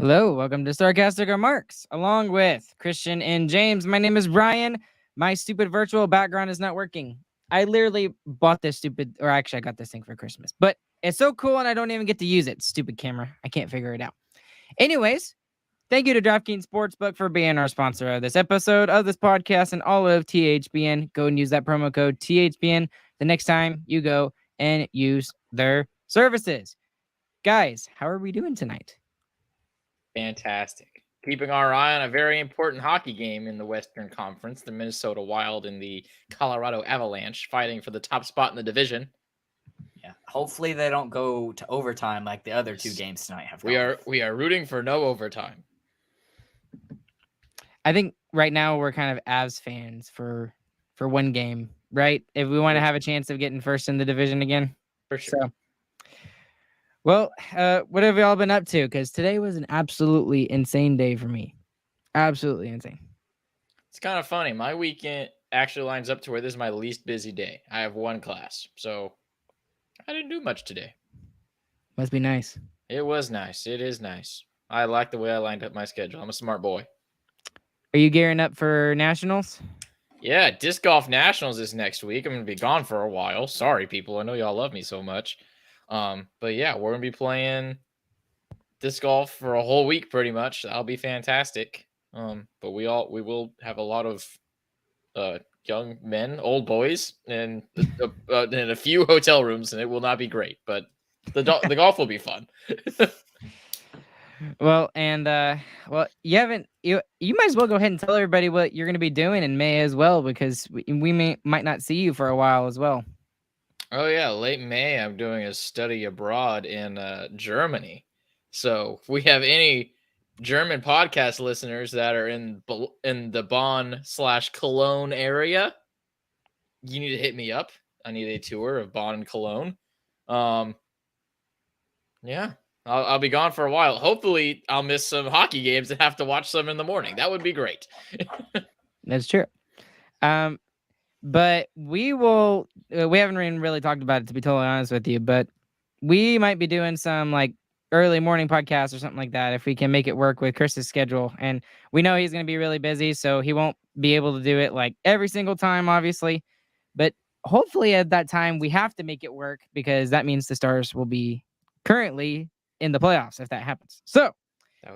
Hello, welcome to Sarcastic Remarks, along with Christian and James. My name is Brian. My stupid virtual background is not working. I literally bought this or actually I got this thing for Christmas, but it's so cool and I don't even get to use it. Stupid camera. I can't figure it out. Anyways, thank you to DraftKings Sportsbook for being our sponsor of this episode of this podcast and all of THBN. Go and use that promo code THBN the next time you go and use their services. Guys, how are we doing tonight? Fantastic. Keeping our eye on a very important hockey game in the Western Conference, the Minnesota Wild and the Colorado Avalanche fighting for the top spot in the division. Yeah, hopefully they don't go to overtime like the other two games tonight have. We are rooting for no overtime. I think right now we're kind of Avs fans for one game, right? If we want to have a chance of getting first in the division again. For sure. So, well, what have y'all been up to? Because today was an absolutely insane day for me. Absolutely insane. It's kind of funny. My weekend actually lines up to where this is my least busy day. I have one class, so I didn't do much today. Must be nice. It was nice. It is nice. I like the way I lined up my schedule. I'm a smart boy. Are you gearing up for nationals? Yeah, disc golf nationals is next week. I'm going to be gone for a while. Sorry, people. I know y'all love me so much. But yeah, we're going to be playing disc golf for a whole week pretty much. That'll be fantastic. But we will have a lot of young men, old boys, and a few hotel rooms, and it will not be great, but the golf will be fun. Well, and you might as well go ahead and tell everybody what you're going to be doing in May as well, because we might not see you for a while as well. Oh yeah, late May I'm doing a study abroad in Germany. So if we have any German podcast listeners that are in the Bonn/Cologne area, you need to hit me up. I need a tour of Bonn and Cologne. Yeah. I'll be gone for a while. Hopefully, I'll miss some hockey games and have to watch some in the morning. That would be great. That's true. But we will. We haven't even really talked about it, to be totally honest with you. But we might be doing some like early morning podcasts or something like that if we can make it work with Chris's schedule. And we know he's going to be really busy, so he won't be able to do it like every single time, obviously. But hopefully, at that time, we have to make it work, because that means the Stars will be currently in the playoffs if that happens. So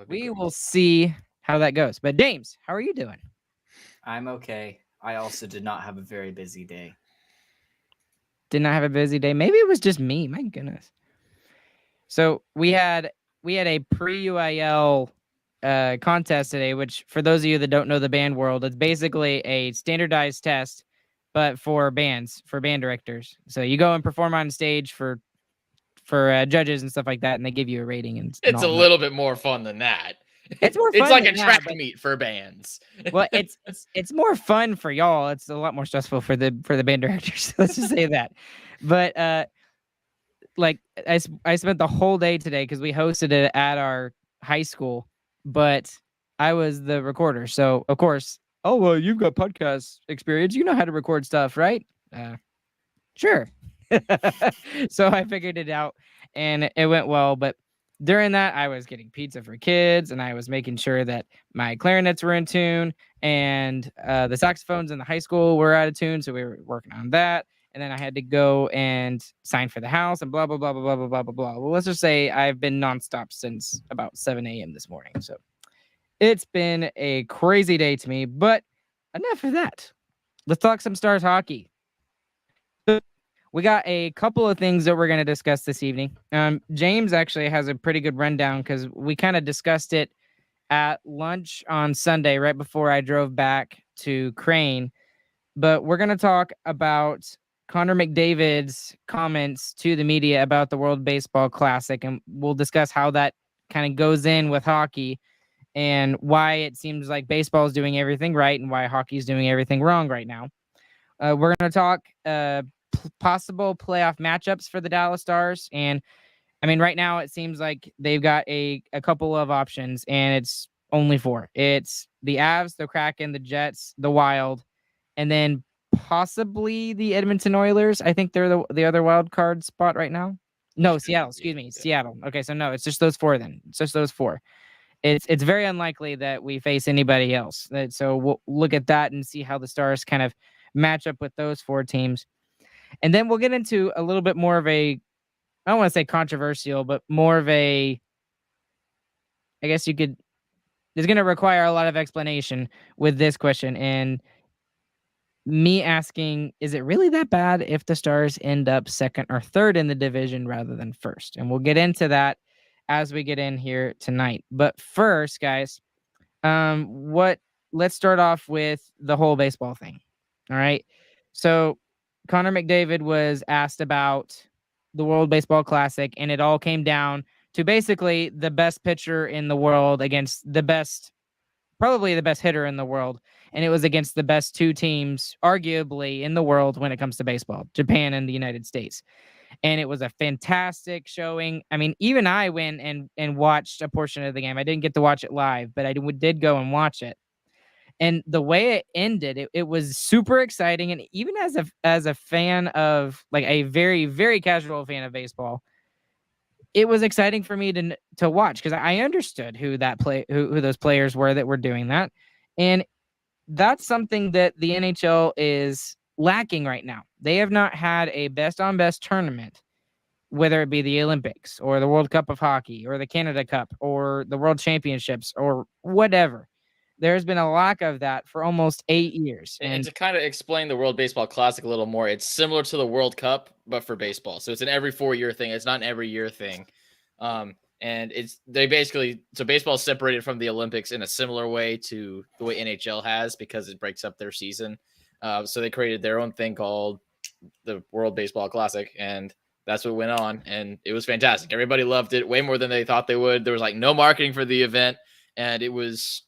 we will see how that goes. But James, how are you doing? I'm okay. I also did not have a very busy day. Did not have a busy day. Maybe it was just me. My goodness. So we had a pre-UIL contest today, which for those of you that don't know the band world, it's basically a standardized test, but for bands, for band directors. So you go and perform on stage for judges and stuff like that, and they give you a rating. And it's a little bit more fun than that. It's more fun. It's like a track meet for bands. Well, it's more fun for y'all. It's a lot more stressful for the band directors. Let's just say that. But like I spent the whole day today because we hosted it at our high school, but I was the recorder. So of course, oh well, you've got podcast experience. You know how to record stuff, right? Sure. So I figured it out and it went well. But during that, I was getting pizza for kids and I was making sure that my clarinets were in tune and the saxophones in the high school were out of tune. So we were working on that. And then I had to go and sign for the house and blah, blah, blah, blah, blah, blah, blah, blah, blah. Well, let's just say I've been nonstop since about 7 a.m. this morning. So it's been a crazy day to me, but enough of that. Let's talk some Stars hockey. We got a couple of things that we're going to discuss this evening. James actually has a pretty good rundown because we kind of discussed it at lunch on Sunday, right before I drove back to Crane. But we're going to talk about Connor McDavid's comments to the media about the World Baseball Classic, and we'll discuss how that kind of goes in with hockey and why it seems like baseball is doing everything right and why hockey is doing everything wrong right now. We're going to talk possible playoff matchups for the Dallas Stars. And I mean, right now it seems like they've got a couple of options and it's only 4. It's the Avs, the Kraken, the Jets, the Wild, and then possibly the Edmonton Oilers. I think they're the other wild card spot right now. No, Seattle, excuse me. Seattle. Okay, so no, it's just those 4 then. It's just those 4. it's very unlikely that we face anybody else. So we'll look at that and see how the Stars kind of match up with those 4 teams. And then we'll get into a little bit more of a, I don't want to say controversial, but more of a, I guess you could, it's going to require a lot of explanation with this question. And me asking, is it really that bad if the Stars end up second or third in the division rather than first? And we'll get into that as we get in here tonight. But first, guys, let's start off with the whole baseball thing. All right. So Connor McDavid was asked about the World Baseball Classic, and it all came down to basically the best pitcher in the world against the best, probably the best hitter in the world. And it was against the best 2 teams, arguably, in the world when it comes to baseball, Japan and the United States. And it was a fantastic showing. I mean, even I went and watched a portion of the game. I didn't get to watch it live, but I did go and watch it. And the way it ended, it was super exciting. And even as a fan of, like, a very, very casual fan of baseball, it was exciting for me to watch, because I understood who those players were that were doing that. And that's something that the NHL is lacking right now. They have not had a best on best tournament, whether it be the Olympics or the World Cup of Hockey or the Canada Cup or the World Championships or whatever. There's been a lack of that for almost 8 years. And to kind of explain the World Baseball Classic a little more, it's similar to the World Cup, but for baseball. So it's an every 4-year thing. It's not an every year thing. And baseball is separated from the Olympics in a similar way to the way NHL has, because it breaks up their season. So they created their own thing called the World Baseball Classic, and that's what went on. And it was fantastic. Everybody loved it way more than they thought they would. There was like no marketing for the event, and it was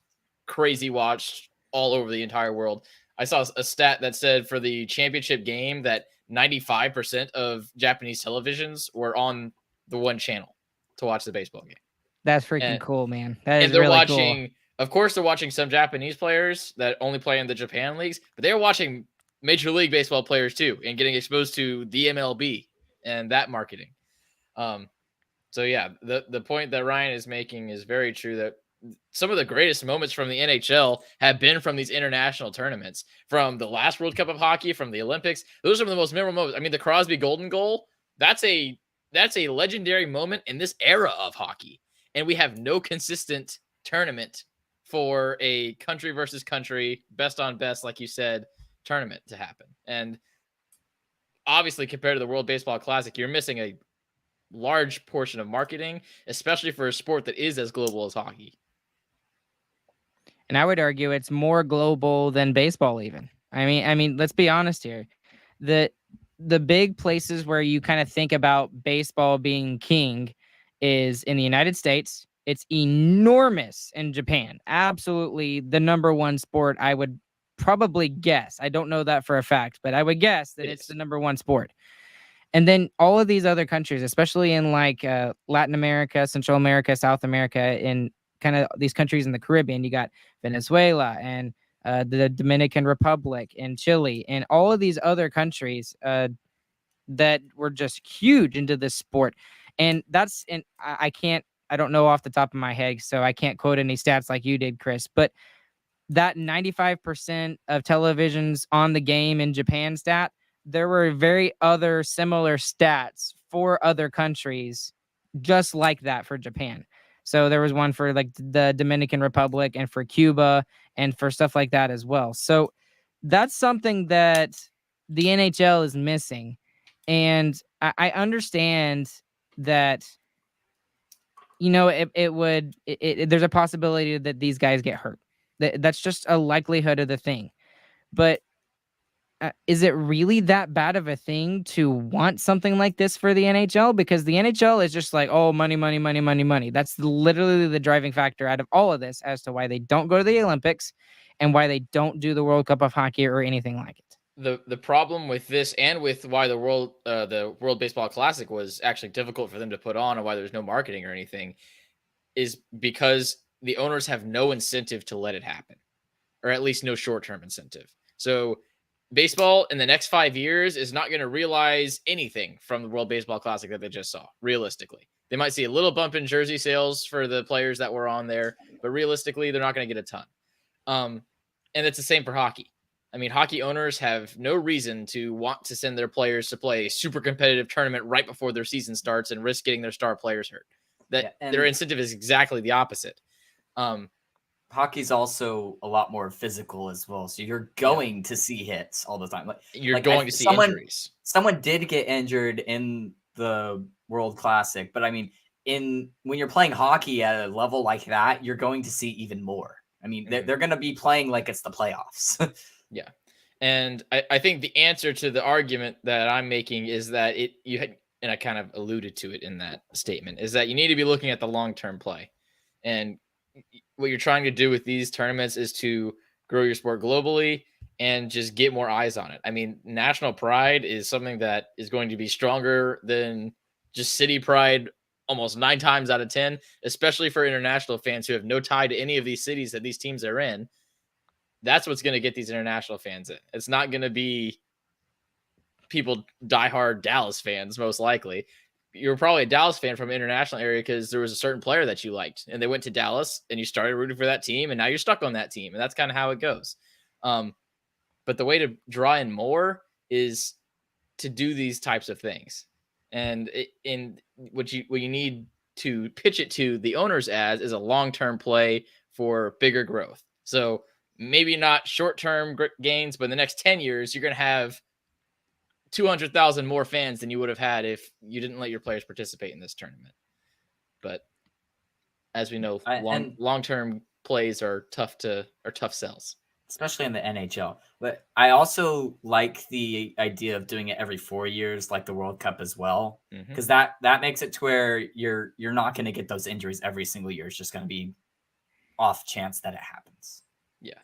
crazy watched all over the entire world. I saw a stat that said for the championship game that 95% of Japanese televisions were on the one channel to watch the baseball game. That's freaking cool, man. That is they're really watching, cool. Of course, they're watching some Japanese players that only play in the Japan leagues, but they're watching Major League Baseball players too, and getting exposed to the MLB and that marketing. So yeah, the point that Ryan is making is very true, that some of the greatest moments from the NHL have been from these international tournaments, from the last World Cup of Hockey, from the Olympics. Those are some of the most memorable moments. I mean, the Crosby golden goal, that's a legendary moment in this era of hockey. And we have no consistent tournament for a country versus country, best on best, like you said, tournament to happen. And obviously, compared to the World Baseball Classic, you're missing a large portion of marketing, especially for a sport that is as global as hockey. And I would argue it's more global than baseball even. I mean, let's be honest here. The big places where you kind of think about baseball being king is in the United States. It's enormous in Japan. Absolutely the number 1 sport, I would probably guess. I don't know that for a fact, but I would guess that it's the number 1 sport. And then all of these other countries, especially in like Latin America, Central America, South America, in kind of these countries in the Caribbean, you got Venezuela and the Dominican Republic and Chile and all of these other countries that were just huge into this sport. And I don't know off the top of my head, so I can't quote any stats like you did, Chris, but that 95% of televisions on the game in Japan stat, there were very other similar stats for other countries just like that for Japan. So there was one for like the Dominican Republic and for Cuba and for stuff like that as well. So that's something that the NHL is missing. And I understand that, you know, there's a possibility that these guys get hurt. That's just a likelihood of the thing. But is it really that bad of a thing to want something like this for the NHL? Because the NHL is just like, oh, money, money, money, money, money. That's literally the driving factor out of all of this as to why they don't go to the Olympics and why they don't do the World Cup of Hockey or anything like it. The problem with this, and with why the World Baseball Classic was actually difficult for them to put on, and why there's no marketing or anything, is because the owners have no incentive to let it happen, or at least no short-term incentive. So baseball in the next 5 years is not going to realize anything from the World Baseball Classic that they just saw. Realistically, they might see a little bump in jersey sales for the players that were on there, but realistically, they're not going to get a ton. And it's the same for hockey. I mean, hockey owners have no reason to want to send their players to play a super competitive tournament right before their season starts and risk getting their star players hurt. Their incentive is exactly the opposite. Hockey's also a lot more physical as well, so you're going to see hits all the time. You're going to see injuries. Someone did get injured in the World Classic, but I mean, when you're playing hockey at a level like that, you're going to see even more. I mean, they're going to be playing like it's the playoffs. Yeah. And I think the answer to the argument that I'm making is that and I kind of alluded to it in that statement, is that you need to be looking at the long-term play. And what you're trying to do with these tournaments is to grow your sport globally and just get more eyes on it. I mean, national pride is something that is going to be stronger than just city pride almost 9 times out of 10, especially for international fans who have no tie to any of these cities that these teams are in. That's what's going to get these international fans in. It's not going to be people diehard Dallas fans, most likely. You're probably a Dallas fan from an international area because there was a certain player that you liked and they went to Dallas and you started rooting for that team and now you're stuck on that team. And that's kind of how it goes. But the way to draw in more is to do these types of things. And what you need to pitch it to the owners as is a long-term play for bigger growth. So maybe not short-term gains, but in the next 10 years, you're going to have 200,000 more fans than you would have had if you didn't let your players participate in this tournament. But as we know, long-term plays are tough sells, especially in the NHL. But I also like the idea of doing it every 4 years, like the World Cup as well, because that makes it to where you're not going to get those injuries every single year. It's just going to be off chance that it happens. Yeah.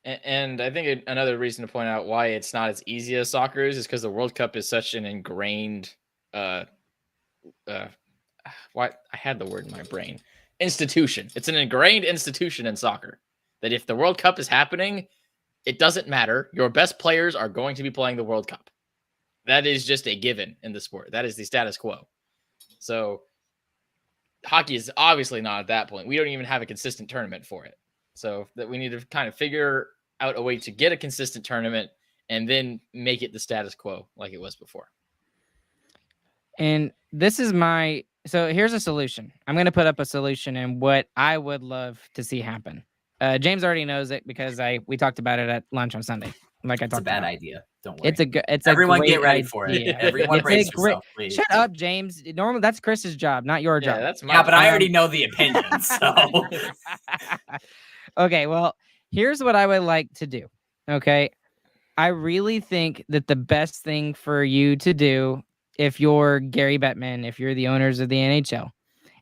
And I think another reason to point out why it's not as easy as soccer is because the World Cup is such an ingrained, I had the word in my brain, institution. It's an ingrained institution in soccer that if the World Cup is happening, it doesn't matter. Your best players are going to be playing the World Cup. That is just a given in the sport. That is the status quo. So hockey is obviously not at that point. We don't even have a consistent tournament for it. So that we need to kind of figure out a way to get a consistent tournament and then make it the status quo like it was before. And this is so here's a solution. I'm going to put up a solution and what I would love to see happen. James already knows it because we talked about it at lunch on Sunday. Like I talked about. It's a bad idea. Don't worry. It's everyone a get ready idea. for it. Everyone brace yourself, please. Shut up, James. Normally that's Chris's job, not your job. That's my but I already know the opinion. So okay, well, here's what I would like to do. Okay. I really think that the best thing for you to do, if you're Gary Bettman, if you're the owners of the NHL,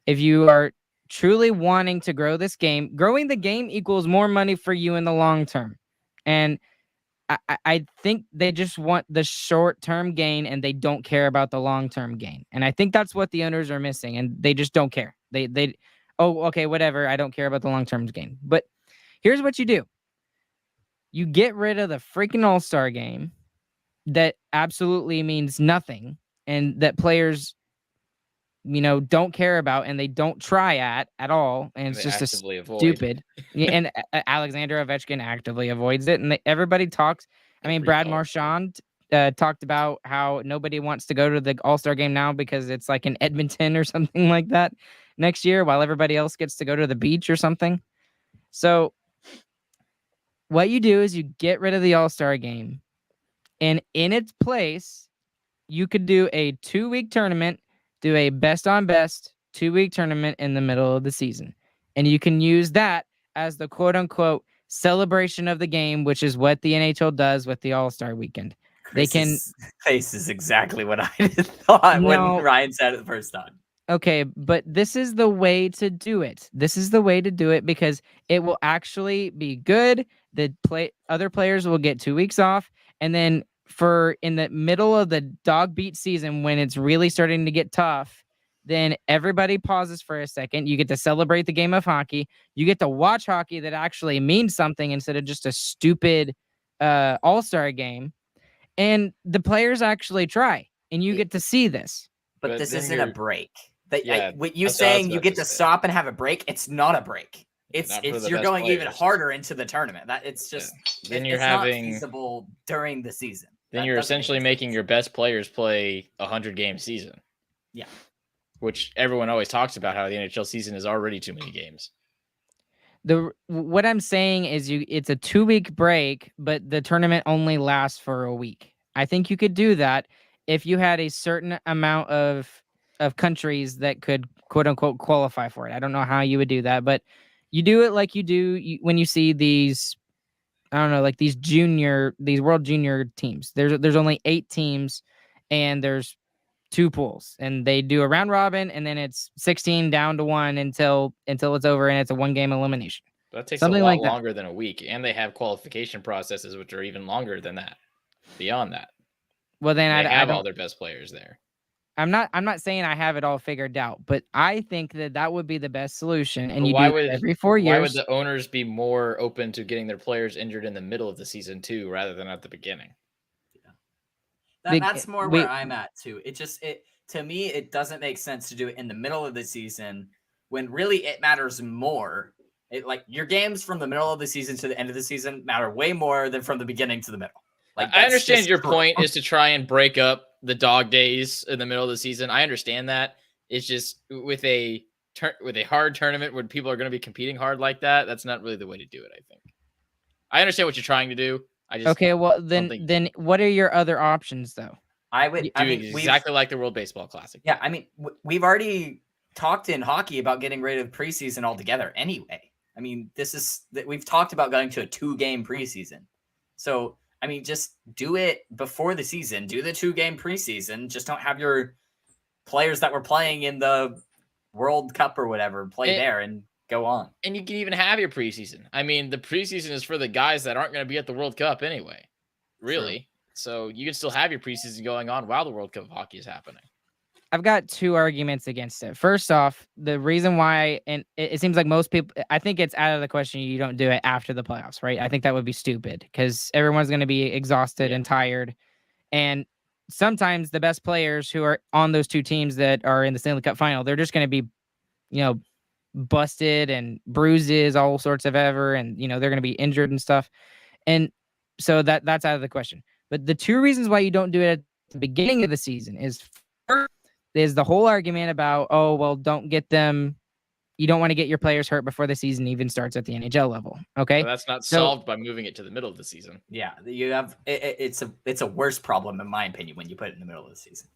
if you are truly wanting to grow this game, growing the game equals more money for you in the long term. And I think they just want the short-term gain and they don't care about the long-term gain. And I think that's what the owners are missing, and they just don't care. Oh, okay, whatever. I don't care about the long-term gain. But here's what you do. You get rid of the freaking All-Star game that absolutely means nothing and that players, don't care about and they don't try at all. And it's just stupid. And Alexander Ovechkin actively avoids it. And everybody talks. I mean, Brad Marchand talked about how nobody wants to go to the All-Star game now because it's like in Edmonton or something like that next year while everybody else gets to go to the beach or something. So what you do is you get rid of the All-Star game, and in its place, you could do a 2-week tournament, do a best-on-best 2-week tournament in the middle of the season. And you can use that as the quote-unquote celebration of the game, which is what the NHL does with the All-Star weekend. Chris's face is exactly what I thought when Ryan said it the first time. Okay, but this is the way to do it. This is the way to do it because it will actually be good. Other players will get 2 weeks off, and then in the middle of the dog beat season when it's really starting to get tough, then everybody pauses for a second. You get to celebrate the game of hockey. You get to watch hockey that actually means something instead of just a stupid All-Star game and the players actually try, and you get to see this. But this isn't a break. What you that's what I was saying you about get to to say. stop and have a break? It's not a break. Not for the You're best going even players. harder into the tournament. That it's just Then it's you're not having feasible during the season. Then That you're doesn't make essentially sense. making your best players play a 100-game season. Yeah. Which everyone always talks about how the NHL season is already too many games. What I'm saying is it's a 2-week break, but the tournament only lasts for a week. I think you could do that if you had a certain amount of countries that could quote unquote qualify for it. I don't know how you would do that, but you do it like you do when you see these, I don't know, like these world junior teams. There's only 8 teams and there's 2 pools, and they do a round robin, and then it's 16 down to 1 until it's over, and it's a 1-game elimination. That takes Something a lot like that. longer than a week, and they have qualification processes which are even longer than that. Beyond that, Well, then they I have don't. all their best players there. I'm not saying I have it all figured out, but I think that would be the best solution. And But you do it every 4 years. Why would the owners be more open to getting their players injured in the middle of the season too, rather than at the beginning? That's more where I'm at too. To me, it doesn't make sense to do it in the middle of the season when really it matters more. Like your games from the middle of the season to the end of the season matter way more than from the beginning to the middle. Like I understand your point is to try and break up the dog days in the middle of the season. I understand that. It's just with a hard tournament where people are going to be competing hard like that, that's not really the way to do it, I think. I understand what you're trying to do. Okay, well then what are your other options though? Exactly like the World Baseball Classic. Yeah, I mean, we've already talked in hockey about getting rid of preseason altogether anyway. I mean, we've talked about going to a 2-game preseason. So, I mean, just do it before the season. Do the 2-game preseason. Just don't have your players that were playing in the World Cup or whatever play there and go on. And you can even have your preseason. I mean, the preseason is for the guys that aren't going to be at the World Cup anyway. Really. True. So you can still have your preseason going on while the World Cup of hockey is happening. I've got 2 arguments against it. First off, the reason why, and it seems like most people, I think it's out of the question you don't do it after the playoffs, right? I think that would be stupid because everyone's going to be exhausted and tired. And sometimes the best players who are on those 2 teams that are in the Stanley Cup final, they're just going to be, busted and bruises, all sorts of ever. And, they're going to be injured and stuff. And so that's out of the question. But the 2 reasons why you don't do it at the beginning of the season is first, is the whole argument about, don't get them. You don't want to get your players hurt before the season even starts at the NHL level. Okay. But that's not solved by moving it to the middle of the season. Yeah. You have, it's a worse problem in my opinion, when you put it in the middle of the season.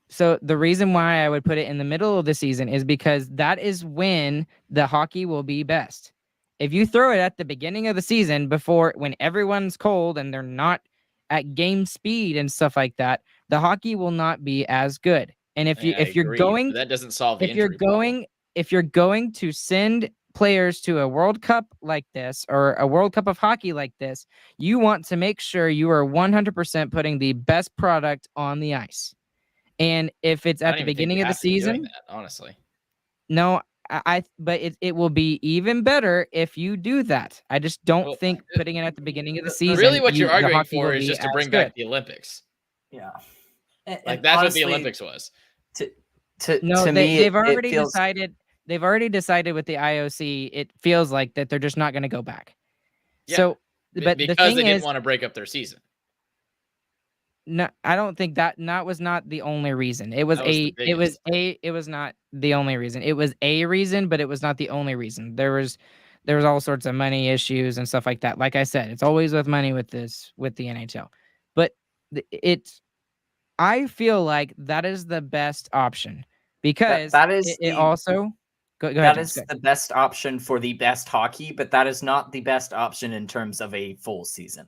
So the reason why I would put it in the middle of the season is because that is when the hockey will be best. If you throw it at the beginning of the season when everyone's cold and they're not at game speed and stuff like that, the hockey will not be as good. And if you're going, that doesn't solve the injury problem. If you're going to send players to a World Cup like this or a World Cup of hockey like this, you want to make sure you are 100% putting the best product on the ice. And if it's at the beginning of the season, honestly, no, but it will be even better if you do that. I just don't think putting it at the beginning of the season. Really, what you're arguing for is just to bring back the Olympics. Yeah, like that's honestly what the Olympics was. They've already decided. They've already decided with the IOC. It feels like that they're just not going to go back. Yeah, so, but because the thing they didn't want to break up their season. No, I don't think that was not the only reason. It was not the only reason. It was a reason, but it was not the only reason. There was all sorts of money issues and stuff like that. Like I said, it's always with money with the NHL. But I feel like that is the best option because that is also go ahead. That is the best option for the best hockey, but that is not the best option in terms of a full season.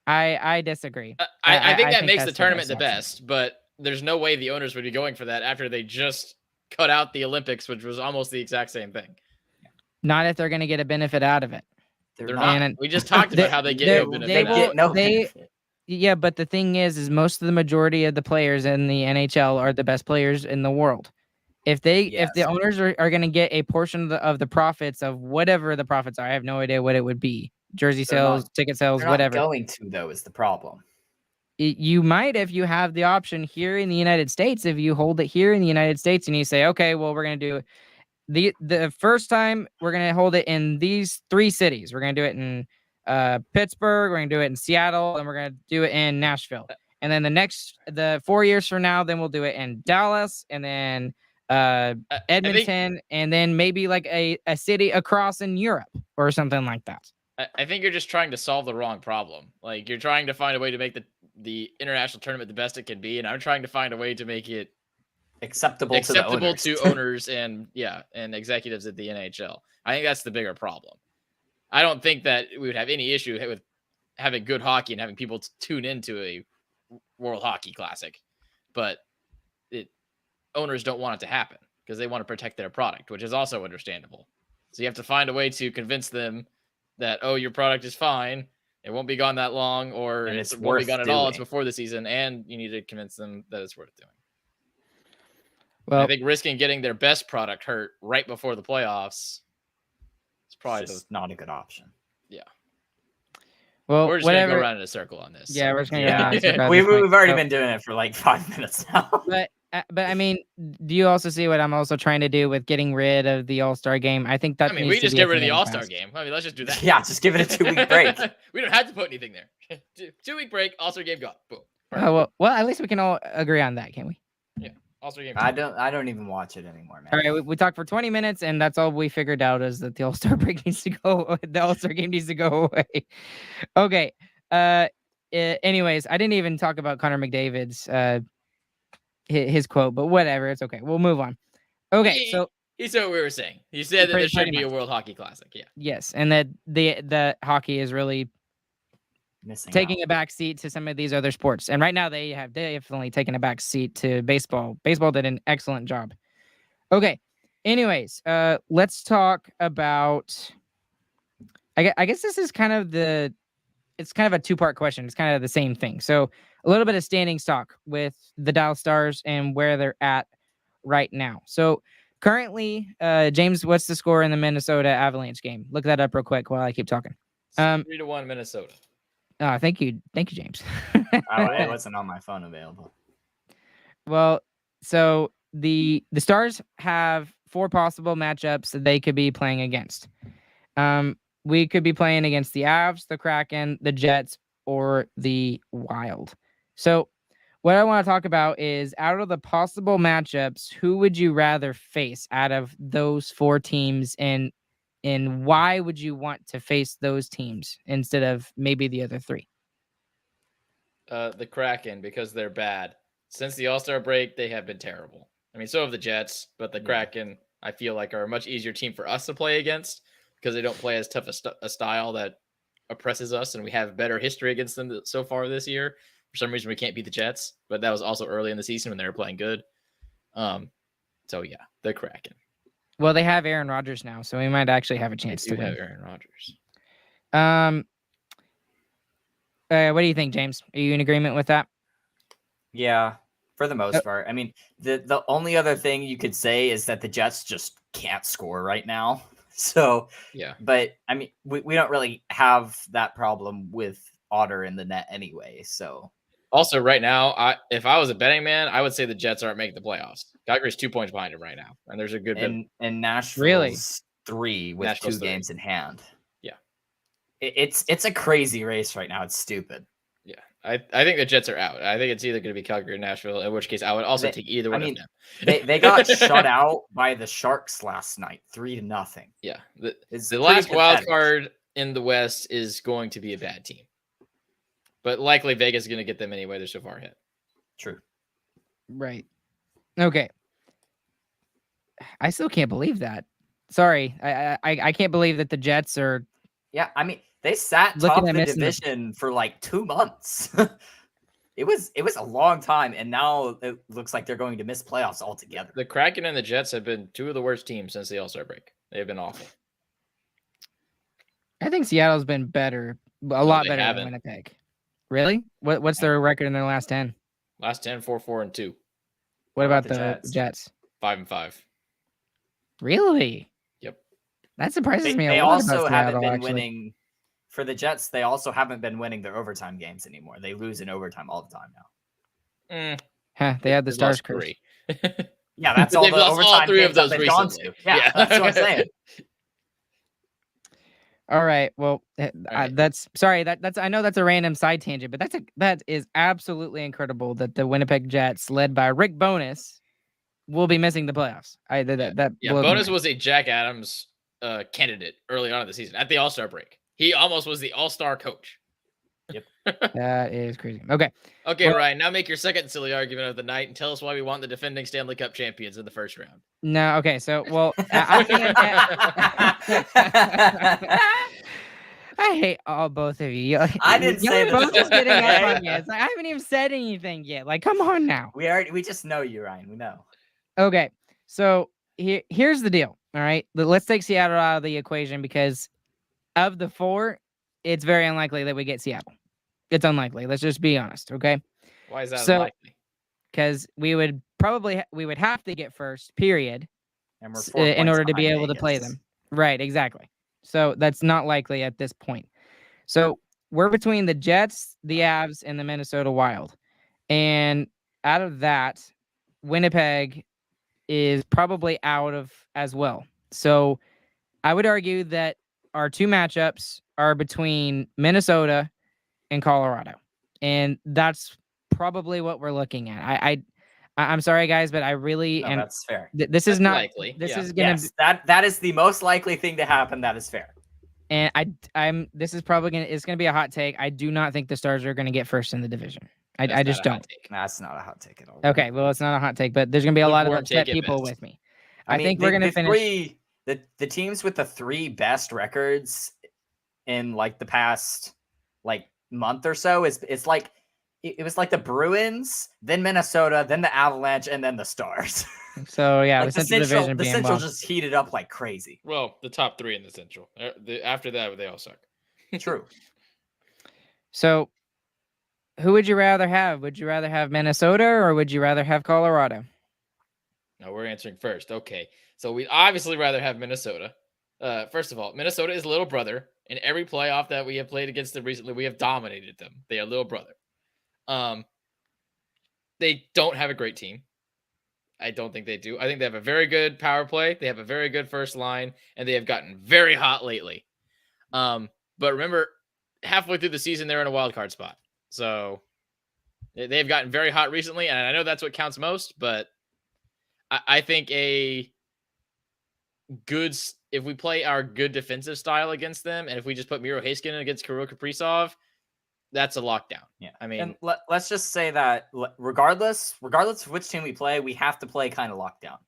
I disagree. I think that makes the tournament the best, but there's no way the owners would be going for that after they just cut out the Olympics, which was almost the exact same thing. Not if they're going to get a benefit out of it. They're not. We just talked about how they get no benefit. Yeah, but the thing is most of the majority of the players in the NHL are the best players in the world. If the owners are going to get a portion of the profits of whatever the profits are, I have no idea what it would be. jersey They're not- sales, ticket sales, They're not whatever. going to, though, is the problem. You might if you have the option here in the United States. If you hold it here in the United States and you say, okay, well, we're going to do the first time we're going to hold it in these 3 cities. We're going to do it in Pittsburgh, we're going to do it in Seattle, and we're going to do it in Nashville. And then the 4 years from now, then we'll do it in Dallas, and then Edmonton, and then maybe like a city across in Europe or something like that. I think you're just trying to solve the wrong problem. Like, you're trying to find a way to make the international tournament the best it can be, and I'm trying to find a way to make it acceptable to owners and executives at the NHL. I think that's the bigger problem. I don't think that we would have any issue with having good hockey and having people tune into a World Hockey Classic, but owners don't want it to happen because they want to protect their product, which is also understandable. So you have to find a way to convince them that, oh, your product is fine, it won't be gone that long, or it won't be gone at all. It's before the season, and you need to convince them that it's worth doing. Well, I think risking getting their best product hurt right before the playoffs is probably not a good option. Yeah. Well, we're just going to go around in a circle on this. Yeah, we're just going to go around in a circle. We've already been doing it for like 5 minutes now. But I mean, do you also see what I'm also trying to do with getting rid of the All-Star game? I think that we just get rid of the All-Star game. I mean, let's just do that. Yeah, just give it a 2-week break. We don't have to put anything there. 2-week break, All-Star game gone. Boom. Well, at least we can all agree on that, can't we? Yeah. All-Star game. I don't even watch it anymore, man. All right, we talked for 20 minutes, and that's all we figured out is that the All-Star break needs to go. The All-Star game needs to go away. Okay. Anyways, I didn't even talk about Connor McDavid's his quote, but whatever, it's okay. We'll move on. Okay, so he said what we were saying. He said that there should be a World Hockey Classic. Yeah. Yes, and that the hockey is really taking a back seat to some of these other sports. And right now they have definitely taken a back seat to baseball. Baseball did an excellent job. Okay. Anyways, let's talk about I guess this is kind of it's kind of a 2-part question. It's kind of the same thing. So a little bit of standing stock with the Dallas Stars and where they're at right now. So currently, James, what's the score in the Minnesota Avalanche game? Look that up real quick while I keep talking. 3-1 Minnesota. Thank you, James. It wasn't on my phone available. Well, so the Stars have 4 possible matchups that they could be playing against. We could be playing against the Avs, the Kraken, the Jets, or the Wild. So what I want to talk about is, out of the possible matchups, who would you rather face out of those 4 teams, and why would you want to face those teams instead of maybe the other 3? The Kraken, because they're bad. Since the All-Star break, they have been terrible. I mean, so have the Jets, but the Kraken, I feel like, are a much easier team for us to play against because they don't play as tough a style that oppresses us, and we have better history against them so far this year. For some reason, we can't beat the Jets, but that was also early in the season when they were playing good. So yeah, the Kraken. Well, they have Aaron Rodgers now, so we might actually have a chance to win. Have Aaron Rodgers. What do you think, James? Are you in agreement with that? Yeah, for the most part. I mean, the only other thing you could say is that the Jets just can't score right now. So yeah, but I mean, we don't really have that problem with Otter in the net anyway. So also right now, if I was a betting man, I would say the Jets aren't making the playoffs. Calgary's 2 points behind him right now, and there's a good bit. And Nashville's really 3 with Nashville's 2 games in hand. Yeah, it's a crazy race right now. It's stupid. Yeah, I think the Jets are out. I think it's either going to be Calgary or Nashville, in which case I would also take either one of them. They got shut out by the Sharks last night, 3-0. Yeah, the last wild card in the West is going to be a bad team, but likely Vegas is going to get them anyway. They're so far ahead. True. Right. Okay. I still can't believe that. Sorry, I can't believe that the Jets are. Yeah, I mean, they sat top of the division for like 2 months. It was a long time, and now it looks like they're going to miss playoffs altogether. The Kraken and the Jets have been 2 of the worst teams since the All-Star break. They've been awful. I think Seattle's been better, a lot better than Winnipeg. Really? What's their record in their last 10? Last 10, 4-4-2. What about the Jets? 5-5. Really? Yep. That surprises me. They also haven't been winning for the Jets, they also haven't been winning their overtime games anymore. They lose in overtime all the time now. They had the They've Stars lost curse. 3. Yeah, that's all They've the lost overtime all 3 games of those that they've gone recently. to. Yeah, that's what I'm saying. All right. Well, right. that's sorry. That's I know that's a random side tangent, but that is absolutely incredible that the Winnipeg Jets, led by Rick Bowness, will be missing the playoffs. Bowness was a Jack Adams candidate early on in the season at the All-Star break. He almost was the All-Star coach. Yep. That is crazy. Okay. Okay, well, Ryan, now make your second silly argument of the night and tell us why we want the defending Stanley Cup champions in the first round. No, okay. So, well, I hate both of you. I didn't say this. Both just getting up on you. It's like, I haven't even said anything yet. Like, come on now. We just know you, Ryan. We know. Okay. So here's the deal. All right. Let's take Seattle out of the equation because of the 4, it's very unlikely that we get Seattle. It's unlikely. Let's just be honest. Okay. Why is that unlikely? Because we would have to get first, period, and we're 4 in order to be behind able to Vegas. play them. Right. Exactly. So that's not likely at this point. So we're between the Jets, the Avs, and the Minnesota Wild. And out of that, Winnipeg is probably out of as well. So I would argue that our 2 matchups are between Minnesota and Colorado. And that's probably what we're looking at. I'm sorry, guys, but I really No, that's fair. This is not likely. This Yeah. is gonna that is the most likely thing to happen. That is fair. And this is probably gonna be a hot take. I do not think the Stars are gonna get first in the division. I just don't. That's not a hot take at all. Okay, well, it's not a hot take, but there's gonna be a lot of upset people with me. I think we're gonna finish. The teams with the 3 best records in like the past like month or so it's like it was like the Bruins, then Minnesota, then the Avalanche, and then the Stars. So yeah, like the Central Division Central just heated up like crazy. Well, the top 3 in the Central. After that, they all suck. True. So, who would you rather have? Would you rather have Minnesota or would you rather have Colorado? No, we're answering first. Okay, so we'd obviously rather have Minnesota. First of all, Minnesota is little brother. In every playoff that we have played against them recently, we have dominated them. They are little brother. They don't have a great team. I don't think they do. I think they have a very good power play. They have a very good first line, and they have gotten very hot lately. But remember, halfway through the season, they're in a wild card spot. So they've gotten very hot recently, and I know that's what counts most, but I think if we play our good defensive style against them, and if we just put Miro Heiskanen against Kirill Kaprizov, that's a lockdown. Yeah, I mean, and let's just say that regardless of which team we play, we have to play kind of lockdown.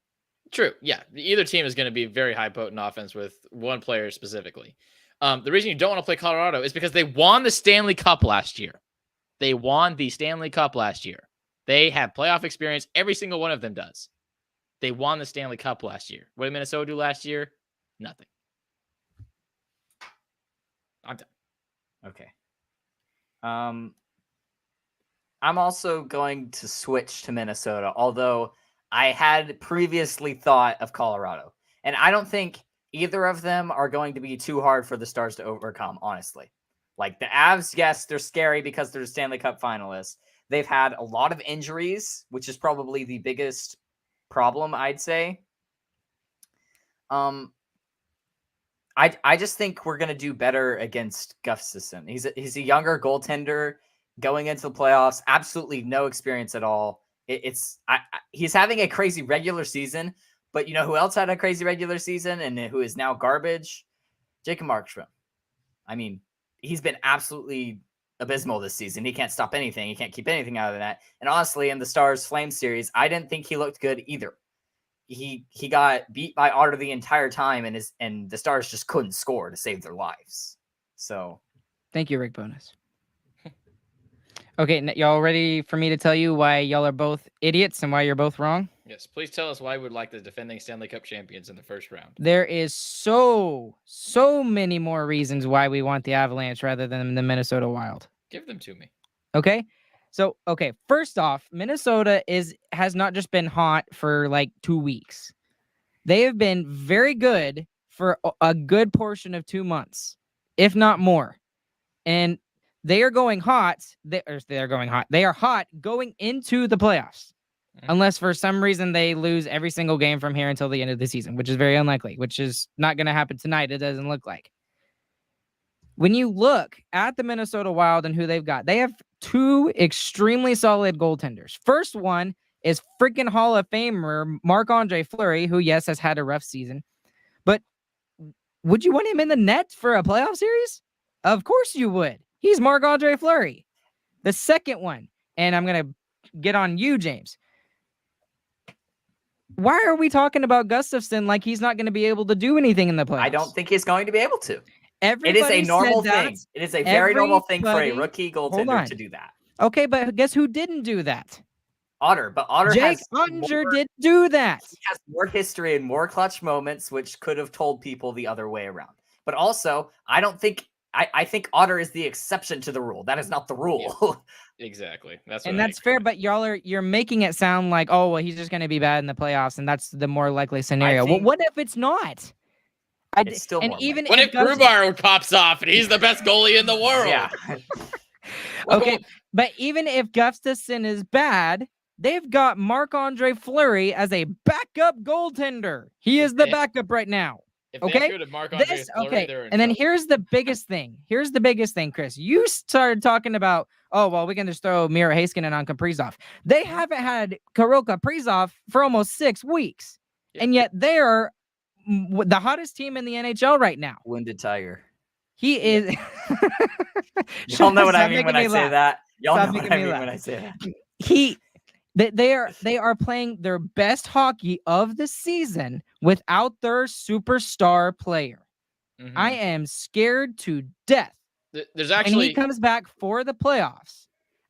True. Yeah, either team is going to be very high potent offense with one player specifically. The reason you don't want to play Colorado is because they won the Stanley Cup last year. They won the Stanley Cup last year. They have playoff experience. Every single one of them does. They won the Stanley Cup last year. What did Minnesota do last year? Nothing. I'm done. Okay. I'm also going to switch to Minnesota, although I had previously thought of Colorado. And I don't think either of them are going to be too hard for the Stars to overcome, honestly. Like the Avs, yes, they're scary because they're Stanley Cup finalists. They've had a lot of injuries, which is probably the biggest problem, I'd say. I just think we're gonna do better against Gustafsson. He's a younger goaltender going into the playoffs. Absolutely no experience at all. He's having a crazy regular season, but you know who else had a crazy regular season and who is now garbage? Jacob Markstrom. I mean, he's been absolutely abysmal this season. He can't stop anything. He can't keep anything out of the net. And honestly, in the Stars Flames series, I didn't think he looked good either. He got beat by Otter the entire time, and the Stars just couldn't score to save their lives. So, thank you, Rick Bowness. Okay, y'all ready for me to tell you why y'all are both idiots and why you're both wrong? Yes, please tell us why we would like the defending Stanley Cup champions in the first round. There is so many more reasons why we want the Avalanche rather than the Minnesota Wild. Give them to me. Okay. So, first off, Minnesota has not just been hot for like 2 weeks. They have been very good for a good portion of 2 months, if not more. and they are going hot. They're going hot. They are hot going into the playoffs, unless for some reason they lose every single game from here until the end of the season, which is very unlikely, which is not going to happen tonight. It doesn't look like. When you look at the Minnesota Wild and who they've got, they have two extremely solid goaltenders. First one is freaking Hall of Famer Marc-Andre Fleury, who, yes, has had a rough season. But would you want him in the net for a playoff series? Of course you would. He's Marc-Andre Fleury. The second one, and I'm going to get on you, James. Why are we talking about Gustafsson like he's not going to be able to do anything in the playoffs? I don't think he's going to be able to. Everybody it is a normal said that. thing. It is a very normal thing for a Everybody- rookie Hold goaltender on. to do that. Okay, but guess who didn't do that? Otter, but Otter Jake has Ottinger more, did do that. he has more history and more clutch moments, which could have told people the other way around. But also, I don't think I think Otter is the exception to the rule. That is not the rule. Exactly. That's And what I that's agree fair, with. but you're making it sound like, oh, well, he's just going to be bad in the playoffs, and that's the more likely scenario. Well, think- what if it's not? It's still and more even What if Gustafsson- Grubauer pops off and he's the best goalie in the world? Yeah. Okay, but even if Gustafsson is bad, they've got Marc-Andre Fleury as a backup goaltender. He is the Yeah. backup right now. If Okay, they go to Marc-Andre Fleury, they're in and then trouble. here's the biggest thing. Here's the biggest thing, Chris. You started talking about, oh, well, we can just throw Miro Heiskanen on Kaprizov. They haven't had Kirill Kaprizov for almost 6 weeks, Yeah. and yet they're the hottest team in the NHL right now. Wounded tiger. He is. Y'all know what I Stop mean when making I me say laugh. that. Y'all Stop know what making I me mean laugh. when I say that. They are playing their best hockey of the season without their superstar player. Mhm. I am scared to death. There's When actually he comes back for the playoffs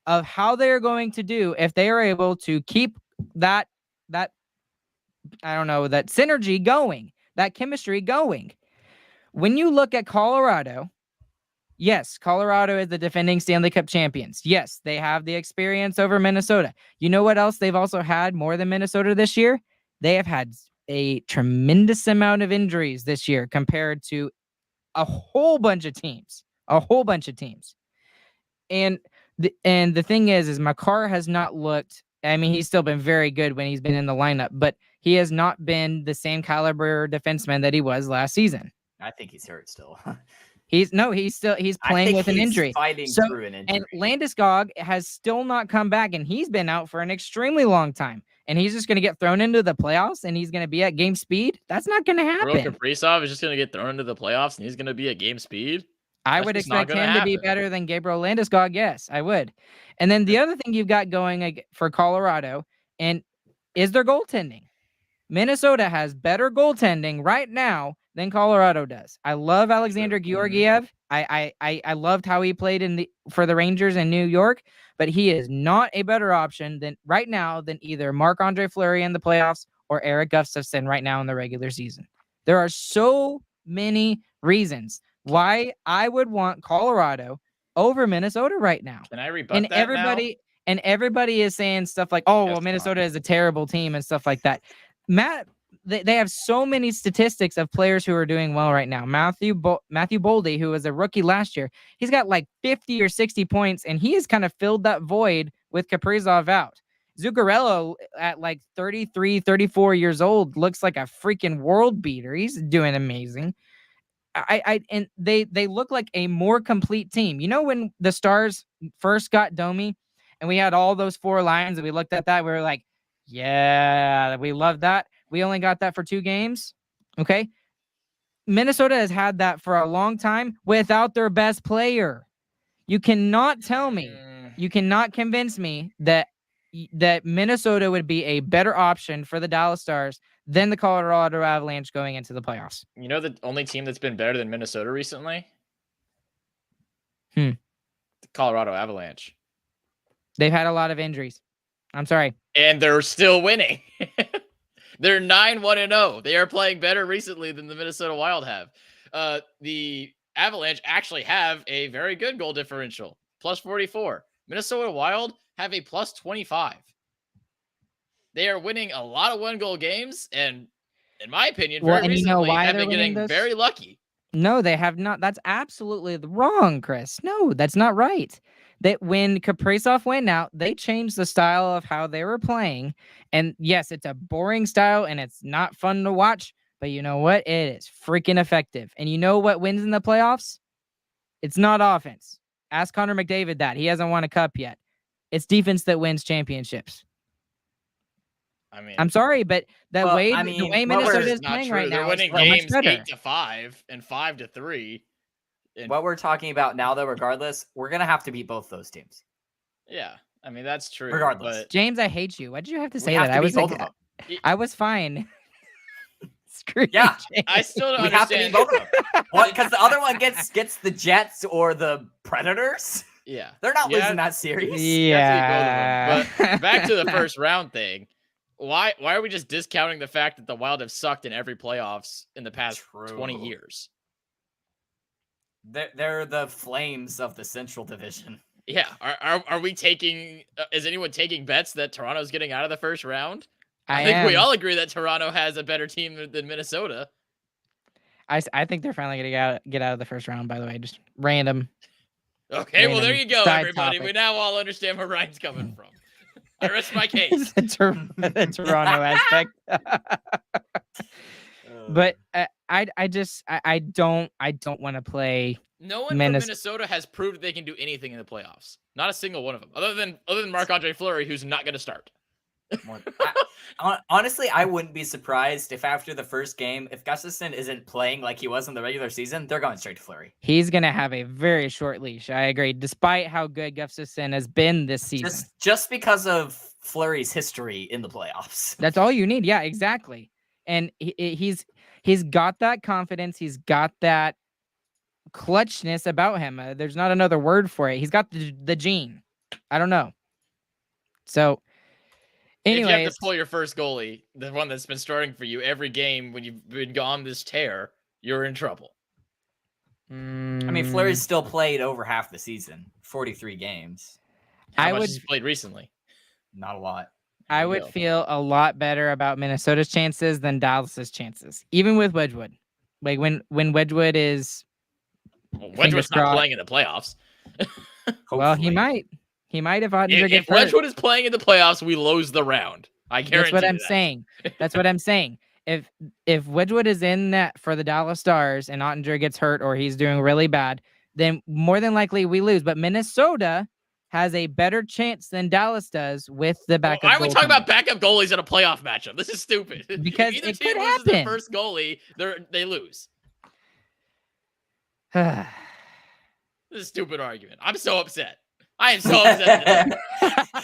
of how they are going to do if they are able to keep that I don't know, that synergy going, that chemistry going. When you look at Colorado, yes, Colorado is the defending Stanley Cup champions. Yes, they have the experience over Minnesota. You know what else they've also had more than Minnesota this year? They have had a tremendous amount of injuries this year compared to a whole bunch of teams. And the thing is Makar has not looked, I mean, he's still been very good when he's been in the lineup, but he has not been the same caliber defenseman that he was last season. I think he's hurt still. He's I playing think with an he's injury. Fighting So- through an injury. And Landeskog has still not come back, and he's been out for an extremely long time. And he's just going to get thrown into the playoffs, and he's going to be at game speed. That's not going to Kirill happen. Kaprizov is just going to get thrown into the playoffs and he's going to be at game speed. I That's would just not expect him gonna to be happen. better than Gabriel Landeskog. Yes, I would. And then the other thing you've got going for Colorado is their goaltending. Minnesota has better goaltending right now than Colorado does. I love Alexander Georgiev. I loved how he played for the Rangers in New York, but he is not a better option than right now than either Marc-Andre Fleury in the playoffs or Eric Gustafsson right now in the regular season. There are so many reasons why I would want Colorado over Minnesota right now. Can I rebut And that now? everybody is saying stuff like, oh, Yes, well, come Minnesota on. is a terrible team and stuff like that. Matt, they have so many statistics of players who are doing well right now. Matthew Boldy, who was a rookie last year, he's got like 50 or 60 points, and he has kind of filled that void with Kaprizov out. Zuccarello at like 33, 34 years old looks like a freaking world beater. He's doing amazing. And they look like a more complete team. You know, when the Stars first got Domi and we had all those 4 lines and we looked at that, we were like, yeah, we love that. We only got that for 2 games. Okay. Minnesota has had that for a long time without their best player. You cannot tell me, you cannot convince me that Minnesota would be a better option for the Dallas Stars than the Colorado Avalanche going into the playoffs. You know the only team that's been better than Minnesota recently? The Colorado Avalanche. They've had a lot of injuries. I'm sorry. And they're still winning. They're 9-1-0. They are playing better recently than the Minnesota Wild have. The Avalanche actually have a very good goal differential, plus 44. Minnesota Wild have a plus 25. They are winning a lot of 1-goal games, and in my opinion, very Well, and you know recently why have they're been winning getting this? very lucky. No, they have not. That's absolutely wrong, Chris. No, that's not right. That when Kaprizov went out, they changed the style of how they were playing. And yes, it's a boring style and it's not fun to watch, but you know what? It is freaking effective. And you know what wins in the playoffs? It's not offense. Ask Connor McDavid that. He hasn't won a cup yet. It's defense that wins championships. I mean, I'm sorry, but the way Minnesota is not playing true. right They're now winning is so much games better. 8-5 and 5-3. And What we're talking about now, though, regardless, we're gonna have to beat both those teams. yeah, I mean that's true. Regardless. But James, I hate you. Why did you have to say we have that? to I beat was both like, of them. I was fine. Screw you, Yeah, James. I still don't We have to understand. beat both of them. What? Because the other one gets the Jets or the Predators. Yeah, They're not Yeah, losing that series. Yeah. definitely both of them. But back to the first round thing. Why are we just discounting the fact that the Wild have sucked in every playoffs in the past 20 years? They're the Flames of the Central Division. Yeah, are we taking? Is anyone taking bets that Toronto's getting out of the first round? I think we all agree that Toronto has a better team than Minnesota. I think they're finally gonna get out of the first round. By the way, just random. Okay, well there you go, side everybody. topic. We now all understand where Ryan's coming from. I rest my case. the Toronto aspect. But I don't want to play. No one from Minnesota has proved they can do anything in the playoffs. Not a single one of them, other than Marc-Andre Fleury, who's not going to start. Honestly, I wouldn't be surprised if after the first game, if Gustafsson isn't playing like he was in the regular season, they're going straight to Fleury. He's going to have a very short leash. I agree, despite how good Gustafsson has been this season. Just because of Fleury's history in the playoffs. That's all you need. Yeah, exactly. And he's got that confidence. He's got that clutchness about him. There's not another word for it. He's got the gene. I don't know. So, anyways, if you have to pull your first goalie, the one that's been starting for you every game when you've been gone this tear, you're in trouble. I mean, Fleury's still played over half the season, 43 games. How much has he played recently? Not a lot. I would feel a lot better about Minnesota's chances than Dallas's chances, even with Wedgwood. Like when Wedgwood is. Well, Wedgwood's not playing in the playoffs. Well, he might. He might if Ottinger gets hurt. If Wedgwood is playing in the playoffs, we lose the round. I guarantee. That's what I'm saying. That's what I'm saying. If Wedgwood is in that for the Dallas Stars and Ottinger gets hurt or he's doing really bad, then more than likely we lose. But Minnesota has a better chance than Dallas does with the backup. Why are we talking about backup goalies in a playoff matchup? This is stupid. Because if either it team could loses happen. their first goalie, they lose. This is a stupid argument. I'm so upset. I am so upset.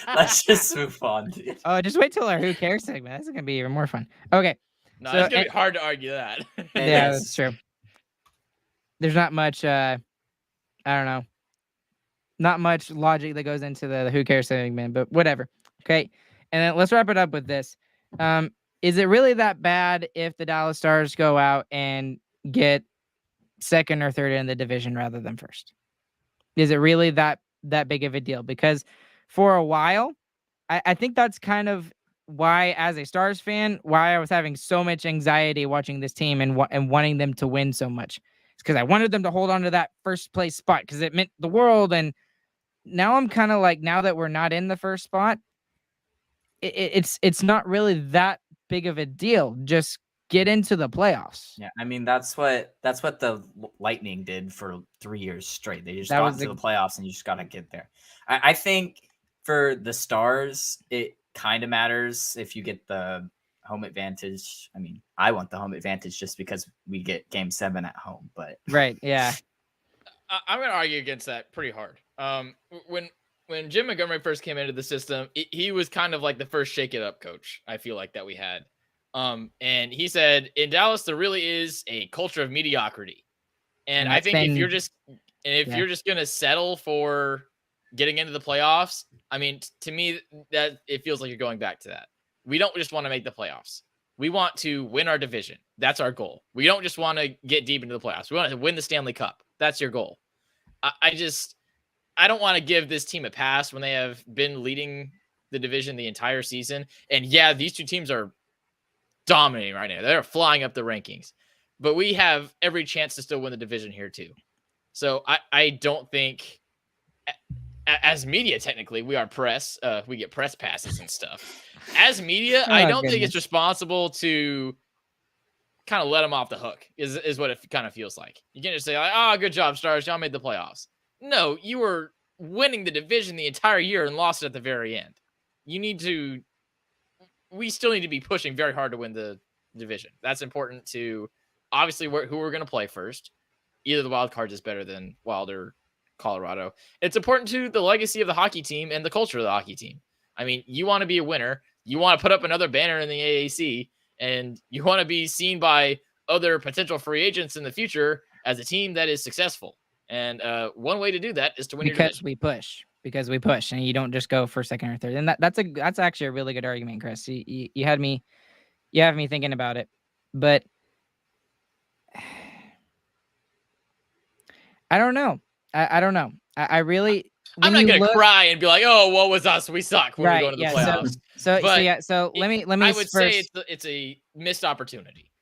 Let's just move on, dude. Oh, just wait till our Who Cares segment. That's gonna be even more fun. Okay. No, it's gonna be hard to argue that. Yeah, that's true. There's not much. I don't know. Not much logic that goes into the Who Cares segment, but whatever. Okay, and then let's wrap it up with this. Is it really that bad if the Dallas Stars go out and get second or third in the division rather than first? Is it really that big of a deal? Because for a while, I think that's kind of why, as a Stars fan, why I was having so much anxiety watching this team and wanting them to win so much. It's because I wanted them to hold on to that first place spot because it meant the world. And now I'm kind of like, now that we're not in the first spot, it's not really that big of a deal. Just get into the playoffs. Yeah, I mean that's what the Lightning did for 3 years straight. They just got into the playoffs, and you just gotta get there. I think for the Stars, it kind of matters if you get the home advantage. I mean, I want the home advantage just because we get Game 7 at home. But right, yeah. I'm gonna argue against that pretty hard. When Jim Montgomery first came into the system, he was kind of like the first shake it up coach, I feel like, that we had. And he said in Dallas there really is a culture of mediocrity, and I think if you're just gonna settle for getting into the playoffs, I mean, to me that it feels like you're going back to that. We don't just want to make the playoffs. We want to win our division. That's our goal. We don't just want to get deep into the playoffs. We want to win the Stanley Cup. That's your goal. I don't want to give this team a pass when they have been leading the division the entire season. And yeah, these two teams are dominating right now. They're flying up the rankings. but we have every chance to still win the division here too. So I don't think, as media, technically we are press. We get press passes and stuff. As media, I don't think it's responsible to kind of let them off the hook. Is what it kind of feels like. You can't just say like, "Oh, good job, Stars. Y'all made the playoffs." No, you were winning the division the entire year and lost it at the very end. We still need to be pushing very hard to win the division. That's important to obviously who we're going to play first. Either the Wild Cards is better than Wild or Colorado. It's important to the legacy of the hockey team and the culture of the hockey team. I mean, you want to be a winner. You want to put up another banner in the AAC, and you want to be seen by other potential free agents in the future as a team that is successful. And one way to do that is to win your division. Because we push, and you don't just go for second or third. And that's actually a really good argument, Chris. You have me thinking about it, but I don't know. I don't know. I really. I'm not gonna cry and be like, "Oh, what was us? We suck when we go to the playoffs." So let me. I would say it's a missed opportunity.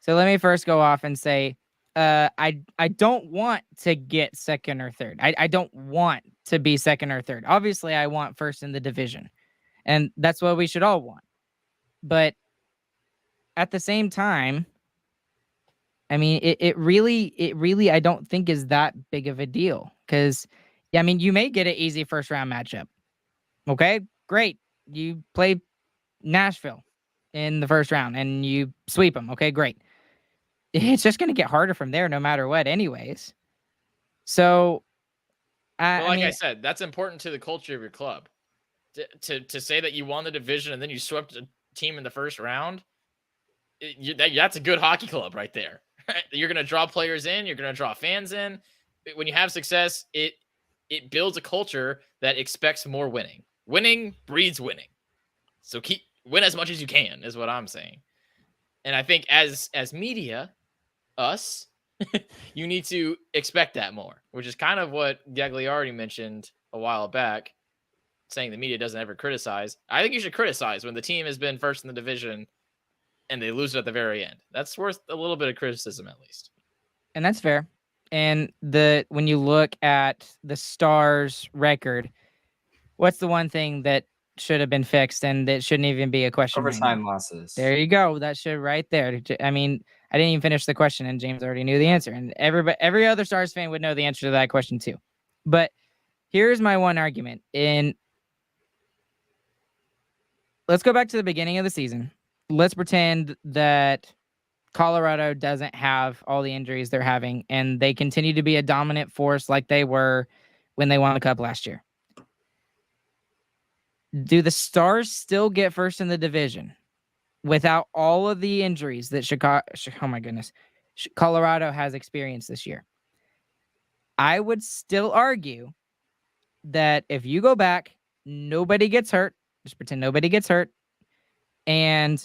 So let me first go off and say, I don't want to get second or third. I don't want to be second or third. Obviously, I want first in the division, and that's what we should all want. But at the same time, I mean, it really, I don't think is that big of a deal because, I mean, you may get an easy first round matchup. Okay, great. You play Nashville in the first round and you sweep them. Okay, great. It's just going to get harder from there no matter what anyways. So, I said, that's important to the culture of your club. To say that you won the division and then you swept a team in the first round, that's a good hockey club right there. You're going to draw players in. You're going to draw fans in. When you have success, it builds a culture that expects more winning. Winning breeds winning. So win as much as you can is what I'm saying. And I think as media, us, you need to expect that more, which is kind of what Gagliardi mentioned a while back, saying the media doesn't ever criticize. I think you should criticize when the team has been first in the division and they lose it at the very end. That's worth a little bit of criticism at least. And that's fair. And when you look at the Stars record, what's the one thing that should have been fixed and that shouldn't even be a question? Overtime losses. There you go. That should right there. I mean, I didn't even finish the question and James already knew the answer. And every other Stars fan would know the answer to that question too. But here's my one argument. Let's go back to the beginning of the season. Let's pretend that Colorado doesn't have all the injuries they're having, and they continue to be a dominant force like they were when they won the Cup last year. Do the Stars still get first in the division without all of the injuries that Colorado has experienced this year? I would still argue that if you go back, nobody gets hurt. Just pretend nobody gets hurt, and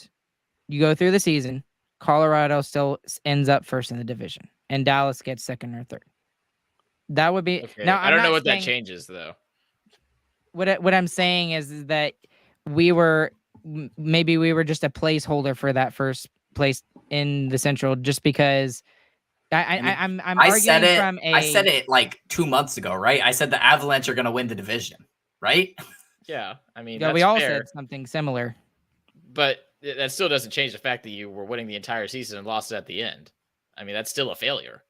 you go through the season, Colorado still ends up first in the division, and Dallas gets second or third. That would be okay. Now. I don't know what that changes, though. What I'm saying is that we were just a placeholder for that first place in the Central, just because I'm arguing from a. I said it like 2 months ago, right? I said the Avalanche are going to win the division, right? Yeah, I mean, we all said something similar, but that still doesn't change the fact that you were winning the entire season and lost it at the end. I mean, that's still a failure.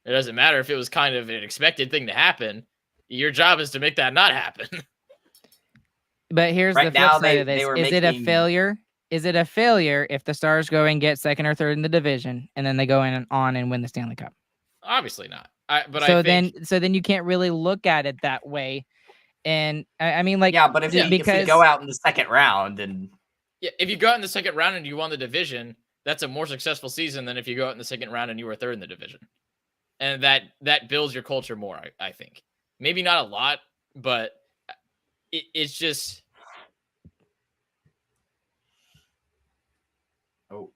It doesn't matter if it was kind of an expected thing to happen. Your job is to make that not happen. But here's the flip side of this. Is it a failure? Is it a failure if the Stars go and get second or third in the division and then they go on and win the Stanley Cup? Obviously not. So then you can't really look at it that way. And I mean, like, yeah, but if you go out in the second round and if you go out in the second round and you won the division, that's a more successful season than if you go out in the second round and you were third in the division. And that builds your culture more, I think. Maybe not a lot, but it's just. Oh,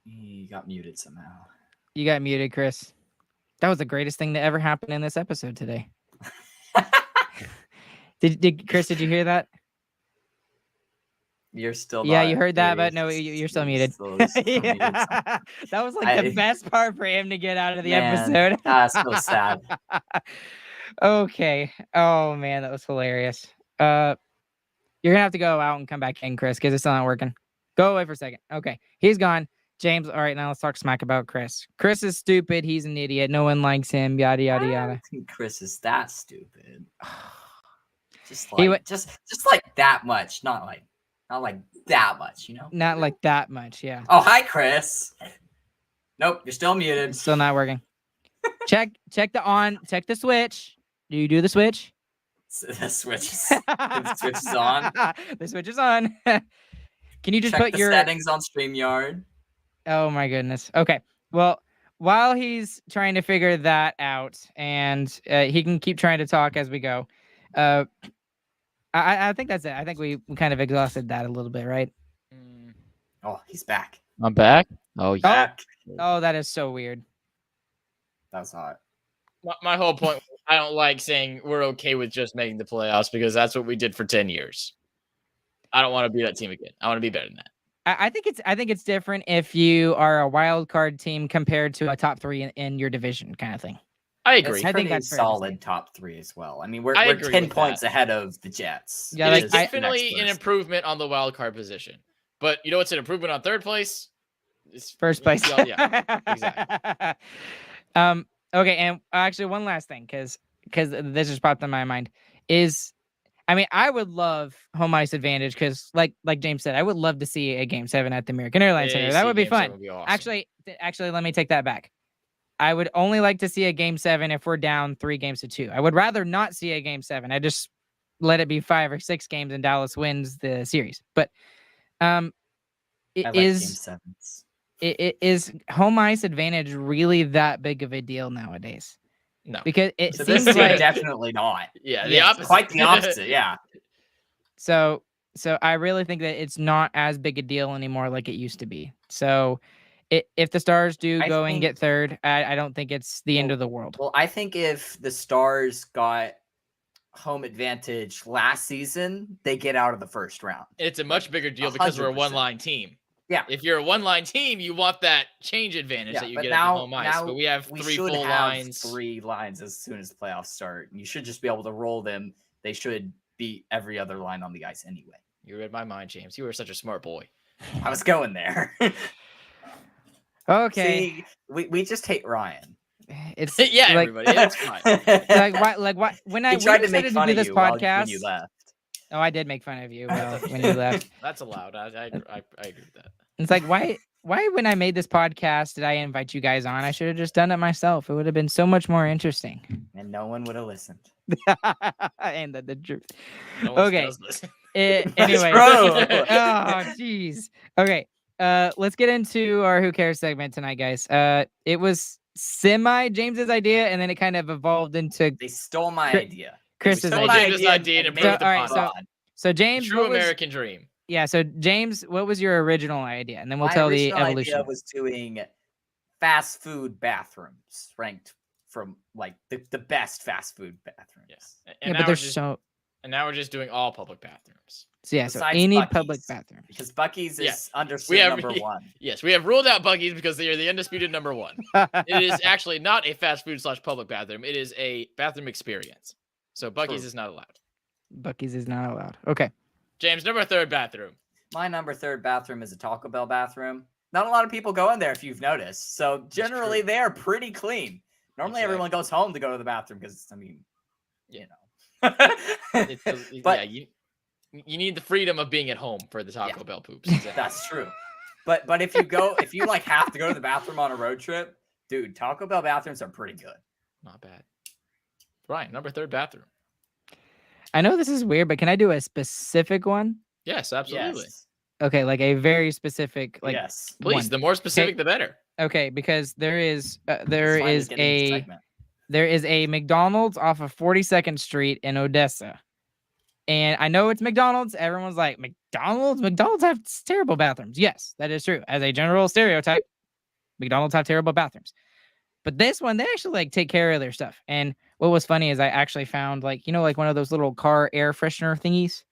you got muted somehow. You got muted, Chris. That was the greatest thing that ever happened in this episode today. Did Chris? Did you hear that? You're still Yeah, not you heard that, but you're no, you're still muted. still muted. Yeah. That was like the I- best part for him to get out of the Man, episode. that's so sad. Okay. Oh man, that was hilarious. You're gonna have to go out and come back in, Chris, because it's still not working. Go away for a second. Okay, he's gone. James, all right, now let's talk smack about Chris. Chris is stupid. He's an idiot. No one likes him. Yada yada I yada. don't think Chris is that stupid. Just He like wa- just like that much, not like that much, you know? Not like that much. Yeah. Oh, hi, Chris. Nope, you're still muted. It's still not working. Check the switch. Do you do the switch? The switch is on. The switch is on. Can you just Check put the your settings on StreamYard. Oh my goodness. Okay. Well, while he's trying to figure that out, and he can keep trying to talk as we go. I think that's it. I think we kind of exhausted that a little bit, right? Oh, he's back. I'm back. Oh yeah. Back. Oh, that is so weird. That was hot. My whole point was I don't like saying we're okay with just making the playoffs because that's what we did for 10 years. I don't want to be that team again. I want to be better than that. I think it's different if you are a wild card team compared to a top three in your division kind of thing. I It's agree. I think pretty that's fair to say. solid top three as well. I mean, we're I agree 10 with points that. ahead of the Jets. Yeah, It like, is I- definitely an improvement on the wild card position. But you know what's an improvement on third place? It's First place. Yeah, exactly. Okay, and actually one last thing, because this just popped in my mind is, I mean, I would love home ice advantage because, like James said, I would love to see a Game 7 at the American Airlines Center. That would be fun. Awesome. Actually, let me take that back. I would only like to see a Game 7 if we're down 3-2. I would rather not see a Game 7. I just let it be 5 or 6 games and Dallas wins the series. But I it like Game is 7s. is home ice advantage really that big of a deal nowadays? No. Because it So this seems team like definitely not. Yeah, the Yes, opposite. Quite the opposite, yeah. so I really think that it's not as big a deal anymore like it used to be. So if the Stars do I go and think- get third, I don't think it's the end Well- of the world. Well, I think if the Stars got home advantage last season, they get out of the first round. It's a much bigger deal because we're a 100%. one-line team. Yeah. If you're a one-line team, you want that change advantage that you but get now, at the home ice. now But we have we three should full have lines. 3 lines as soon as the playoffs start. You should just be able to roll them. They should beat every other line on the ice anyway. You read my mind, James. You are such a smart boy. I was going there. Okay, See, we just hate Ryan. it's Yeah, like, everybody. That's fine. like why when I He tried to decided make to fun do of this you podcast. when you left. Oh, I did make fun of you when you left. That's allowed. I agree with that. It's like why when I made this podcast did I invite you guys on? I should have just done it myself. It would have been so much more interesting. And no one would have listened. And the truth. No one Okay. does listen. Anyway. Bro. Oh, jeez. Okay. Let's get into our Who Cares segment tonight, guys. It was semi James's idea, and then it kind of evolved into They stole my Chris- idea. Chris's stole idea. my James's idea and made improved it So, all right, fun. So The James, true what was, American dream. yeah. So James, what was your original idea? And then we'll My tell the original evolution. idea was doing fast food bathrooms ranked from like the best fast food bathrooms. Yes. Yeah, And but now we're there's just so now we're just doing all public bathrooms. so Besides any Buc-ee's. public bathroom. Because Buc-ee's Yeah. is understood We have- number one. Yes, we have ruled out Buc-ee's because they are the undisputed number one. It is actually not a fast food / public bathroom. It is a bathroom experience. So Buc-ee's True. is not allowed. Buc-ee's is not allowed. Okay. James, number 3 bathroom. My number 3 bathroom is a Taco Bell bathroom. Not a lot of people go in there if you've noticed. So generally true. they are pretty clean. Normally everyone Exactly. goes home to go to the bathroom because I mean, Yeah. you know. But- yeah, you need the freedom of being at home for the Taco Yeah. Bell poops. That's true. But if you like have to go to the bathroom on a road trip, dude, Taco Bell bathrooms are pretty good. Not bad. Ryan, number 3 bathroom. I know this is weird, but can I do a specific one? Yes, absolutely. Yes. Okay, like a very specific, like yes. Please, one. the more specific, the better. Okay, because there is It's finally getting into segment. there is a McDonald's off of 42nd Street in Odessa. And I know it's McDonald's. Everyone's like, McDonald's? McDonald's have terrible bathrooms. Yes, that is true. As a general stereotype, McDonald's have terrible bathrooms. But this one, they actually like take care of their stuff. And what was funny is I actually found like, like one of those little car air freshener thingies.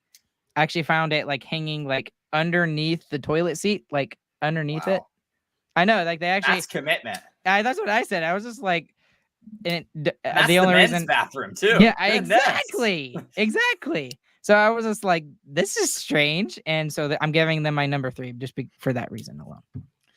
I actually found it like hanging like underneath the toilet seat, like underneath it. I know, like they actually. That's commitment. That's what I said. I was just like, and That's the only men's reason. bathroom too. Yeah, Goodness. exactly. So I was just like, this is strange, and so I'm giving them my number 3 just for that reason alone.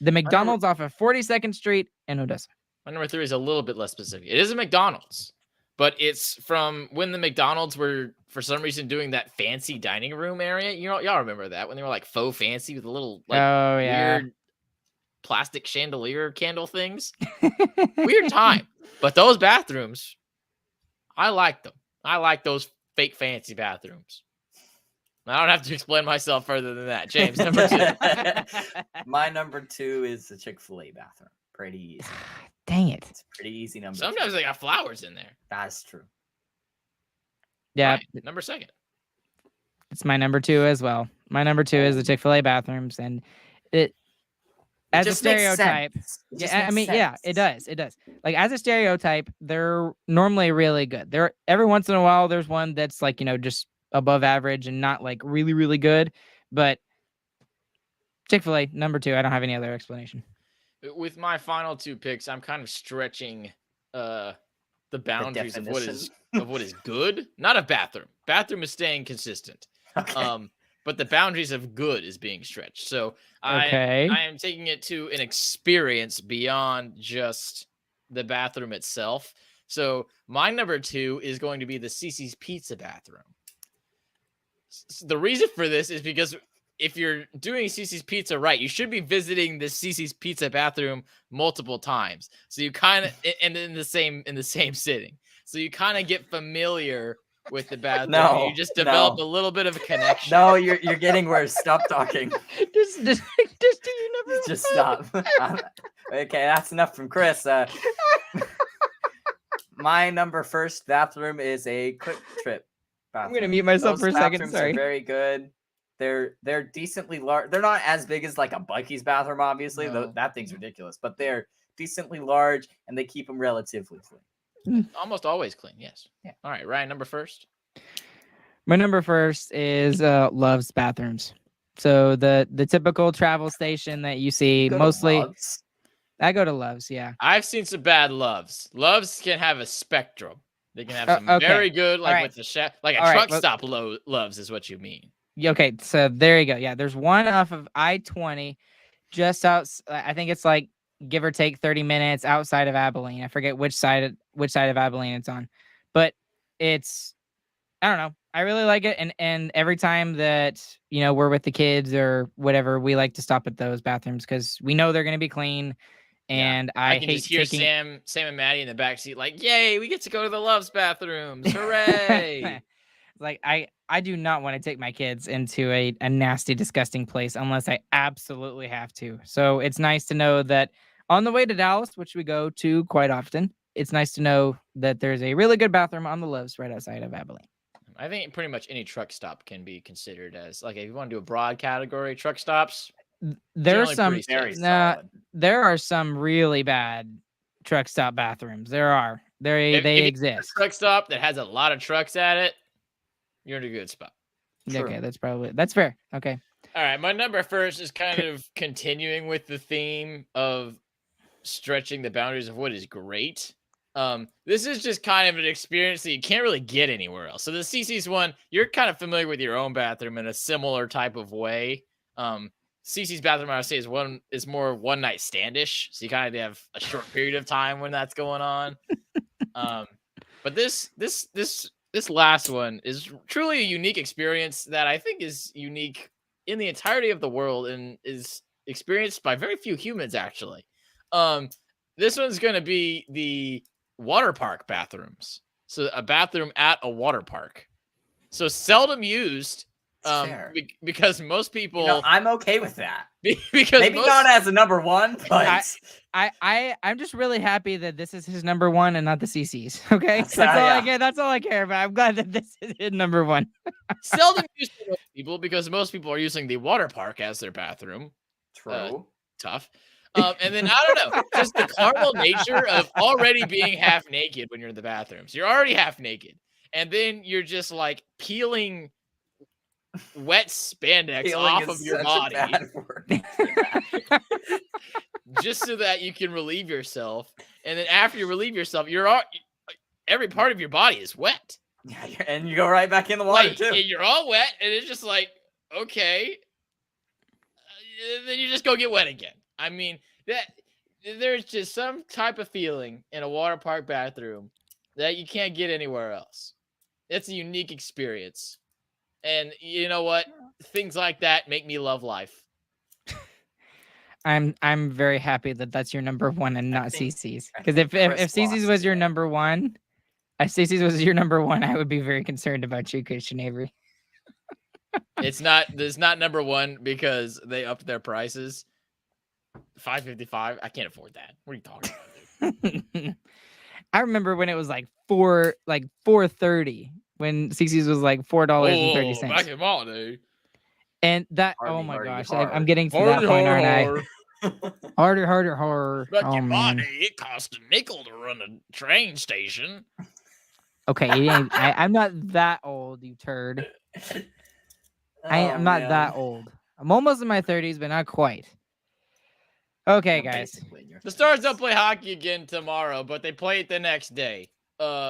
The McDonald's off of 42nd Street in Odessa. My number 3 is a little bit less specific. It is a McDonald's, but it's from when the McDonald's were for some reason doing that fancy dining room area. You know, y'all remember that when they were like faux fancy with the little like weird plastic chandelier candle things. Weird time, but those bathrooms, I like them. I like those fake fancy bathrooms. I don't have to explain myself further than that. James, number 2. My number 2 is the Chick-fil-A bathroom. Pretty easy. Dang it. It's a pretty easy number. Sometimes they got flowers in there. That's true. Yeah. Right. Number 2. It's my number 2 as well. My number 2 is the Chick-fil-A bathrooms, and it as a stereotype. Yeah, I mean, yeah, it does. It does. Like as a stereotype, they're normally really good. There every once in a while there's one that's like, just above average and not like really, really good. But Chick-fil-A, number 2. I don't have any other explanation. With my final 2 picks, I'm kind of stretching the boundaries of what is good. Not a bathroom. Bathroom is staying consistent. Okay. But the boundaries of good is being stretched. So I am taking it to an experience beyond just the bathroom itself. So my number 2 is going to be the Cici's Pizza bathroom. The reason for this is because if you're doing Cici's Pizza right, you should be visiting the Cici's Pizza bathroom multiple times. So you kind of and in the same sitting. So you kind of get familiar with the bathroom. No, you just develop a little bit of a connection. No, you're getting worse. Stop talking. just do you never just stop. Okay, that's enough from Chris. My number 1st bathroom is a Quick Trip bathroom. I'm gonna mute myself for a second. Sorry. Are very good. They're decently large. They're not as big as like a Buc-ee's bathroom, obviously. No. That thing's ridiculous. But they're decently large and they keep them relatively clean. Almost always clean, yes. Yeah. All right, Ryan, number 1st. My number 1st is Love's bathrooms. So the typical travel station that you see mostly. I go to Love's, yeah. I've seen some bad Loves. Loves can have a spectrum. They can have some very good, like with the like a truck stop Loves is what you mean. Okay, so there you go. Yeah, there's one off of I-20, just out. I think it's like give or take 30 minutes outside of Abilene. I forget which side of Abilene it's on, but it's, I don't know. I really like it. And every time that, we're with the kids or whatever, we like to stop at those bathrooms because we know they're going to be clean. And I can hate just hear Sam and Maddie in the backseat like, yay, we get to go to the Love's bathrooms. Hooray. Like I do not want to take my kids into a nasty, disgusting place unless I absolutely have to. So it's nice to know that on the way to Dallas, which we go to quite often, it's nice to know that there's a really good bathroom on the Love's right outside of Abilene. I think pretty much any truck stop can be considered as, like, if you want to do a broad category, truck stops. There are some really bad truck stop bathrooms. There are. They exist. A truck stop that has a lot of trucks at it, you're in a good spot. True. Okay, that's fair. Okay. All right, my number 1st is kind of continuing with the theme of stretching the boundaries of what is great. This is just kind of an experience that you can't really get anywhere else. So the Cici's one, you're kind of familiar with your own bathroom in a similar type of way. Cici's bathroom, I would say, is more one night standish. So you kind of have a short period of time when that's going on. But this last one is truly a unique experience that I think is unique in the entirety of the world and is experienced by very few humans, actually. This one's going to be the water park bathrooms. So a bathroom at a water park. So seldom used because most people... I'm okay with that. Because maybe not as a number 1, but... I'm just really happy that this is his number 1 and not the Cici's. Okay, that's all I care about. I'm glad that this is his number 1. Seldom used to most people because most people are using the water park as their bathroom. True. Tough. And then I don't know, just the carnal nature of already being half naked when you're in the bathrooms. You're already half naked, and then you're just like peeling wet spandex Peeling off is of your such a body bad word. just so that you can relieve yourself. And then after you relieve yourself, every part of your body is wet. Yeah, and you go right back in the water Like, too. and you're all wet, and it's just like, okay. Then you just go get wet again. I mean, there's just some type of feeling in a water park bathroom that you can't get anywhere else. It's a unique experience. And you know what? Things like that make me love life. I'm very happy that that's your number one and not think- CC's. I Because think if Chris CC's lost was your today. number one, if CC's was your number one, I would be very concerned about you, Christian Avery. It's not number one because they upped their prices. $5.55. I can't afford that. What are you talking about, dude? I remember when it was like $4.30 when CC's was like $4.30. Back in my day. And that Hardy, oh my hardy, gosh, hard. I'm getting to that point, aren't I? Harder. Back Oh in my man. day, it cost a nickel to run a train station. Okay, I'm not that old, you turd. I'm not that old. I'm almost in my 30s, but not quite. Okay, guys. The Stars don't play hockey again tomorrow, but they play it the next day.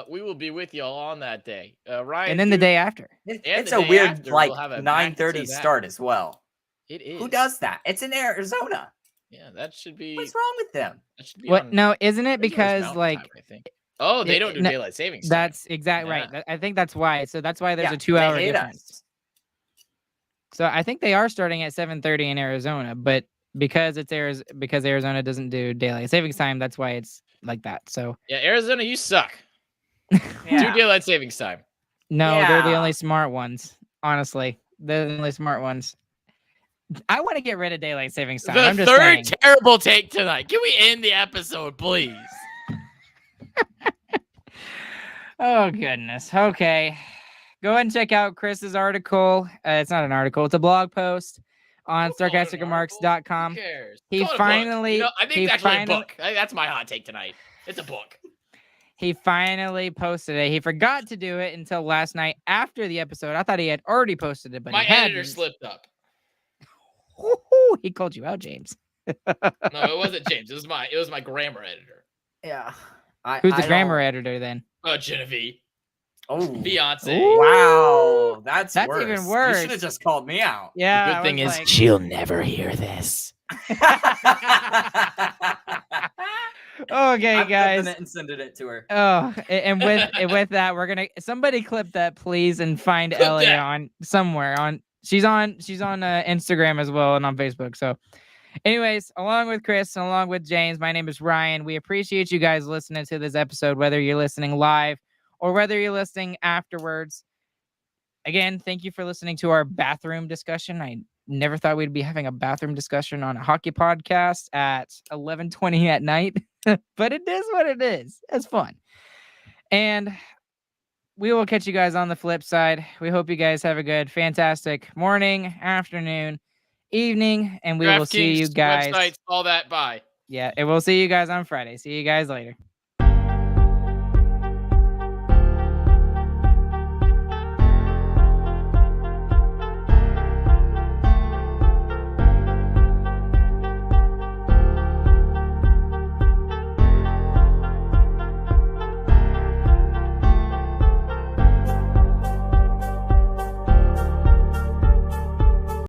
We will be with y'all on that day. Ryan, And then the day after. It's the a day weird after, like we'll have a 9:30 back-to-back. start as well. It is. Who does that? It's in Arizona. Yeah, that should be. What's wrong with them? That should be What? on No, isn't it Arizona's because Mountain like Time, I think. Oh, they don't do no, daylight savings time. that's exact right. Yeah. I think that's why. So that's why there's Yeah, a 2-hour they hate difference. us. So I think they are starting at 7:30 in Arizona, but because because Arizona doesn't do daylight savings time, that's why it's like that. So Yeah, Arizona, you suck. Do Yeah. daylight savings time. no, they're the Yeah. only smart ones. Honestly, they're the only smart ones. I want to get rid of daylight savings time. I'm The just third saying. terrible take tonight. Can we end the episode, please? Oh goodness. Okay. Go ahead and check out Chris's article. It's not an article, it's a blog post on sarcasticremarks.com. Who cares? He Call it a book. finally- You know, I think he it's actually finally- a book. That's my hot take tonight. It's a book. He finally posted it. He forgot to do it until last night after the episode. I thought he had already posted it, but My he hadn't. editor slipped up. Woo-hoo, he called you out, James. No, it wasn't James. It was my grammar editor. Yeah. Who's the grammar editor then? Genevieve. Oh, Beyonce. Ooh. wow. That's That's even You worse. should have just called me out. Yeah. The good thing is she'll never hear this. Okay, I'm guys. clipping it and sending it to her. Oh, and with that, we're gonna somebody clip that, please, and find Clip Ellie that. on somewhere on. She's on Instagram as well and on Facebook. So, anyways, along with Chris and along with James, my name is Ryan. We appreciate you guys listening to this episode, whether you're listening live or whether you're listening afterwards. Again, thank you for listening to our bathroom discussion. I never thought we'd be having a bathroom discussion on a hockey podcast at 11:20 at night, but it is what it is. It's fun. And we will catch you guys on the flip side. We hope you guys have a good, fantastic morning, afternoon, evening, and we will see you DraftKings, guys. Websites, all that. Bye. Yeah, and we'll see you guys on Friday. See you guys later.